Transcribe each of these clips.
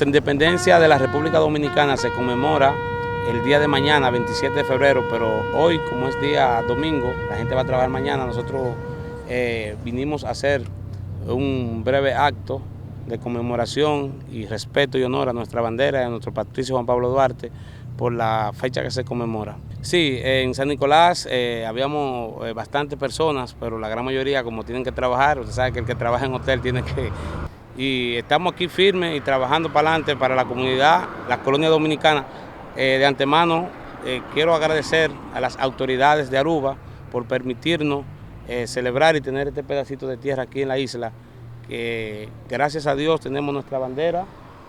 nuestra independencia de la República Dominicana se conmemora el día de mañana, 27 de febrero, pero hoy, como es día domingo, la gente va a trabajar mañana, nosotros vinimos a hacer un breve acto de conmemoración y respeto y honor a nuestra bandera y a nuestro patricio Juan Pablo Duarte por la fecha que se conmemora. Sí, en San Nicolás habíamos bastantes personas, pero la gran mayoría, como tienen que trabajar, usted sabe que el que trabaja en hotel tiene que... Y estamos aquí firmes y trabajando para adelante para la comunidad, la colonia dominicana. De antemano quiero agradecer a las autoridades de Aruba por permitirnos celebrar y tener este pedacito de tierra aquí en la isla, que gracias a Dios tenemos nuestra bandera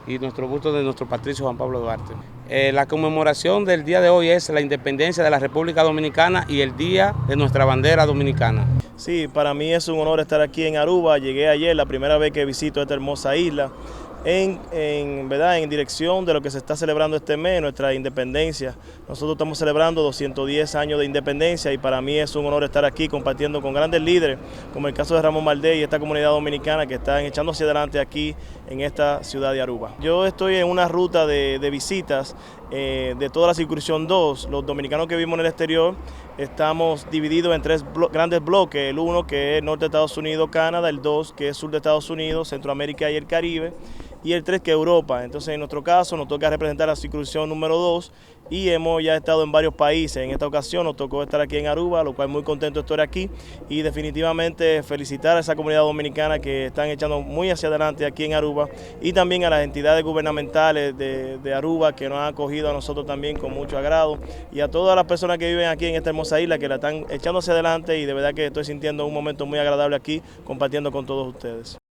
y nuestro gusto de nuestro patricio Juan Pablo Duarte. La conmemoración del día de hoy es la independencia de la República Dominicana y el día de nuestra bandera dominicana. Sí, para mí es un honor estar aquí en Aruba. Llegué ayer, la primera vez que visito esta hermosa isla, en dirección de lo que se está celebrando este mes, nuestra independencia. Nosotros estamos celebrando 210 años de independencia y para mí es un honor estar aquí compartiendo con grandes líderes, como el caso de Ramón Valdés y esta comunidad dominicana que están echando hacia adelante aquí en esta ciudad de Aruba. Yo estoy en una ruta de visitas de toda la circunscripción 2. Los dominicanos que vivimos en el exterior estamos divididos en tres grandes bloques: el uno que es norte de Estados Unidos, Canadá; el 2 que es sur de Estados Unidos, Centroamérica y el Caribe; y el 3 que es Europa. Entonces en nuestro caso nos toca representar la circunscripción número 2 y hemos ya estado en varios países. En esta ocasión nos tocó estar aquí en Aruba, lo cual muy contento de estar aquí y definitivamente felicitar a esa comunidad dominicana que están echando muy hacia adelante aquí en Aruba, y también a las entidades gubernamentales de Aruba que nos han acogido a nosotros también con mucho agrado, y a todas las personas que viven aquí en esta hermosa isla que la están echando hacia adelante, y de verdad que estoy sintiendo un momento muy agradable aquí compartiendo con todos ustedes.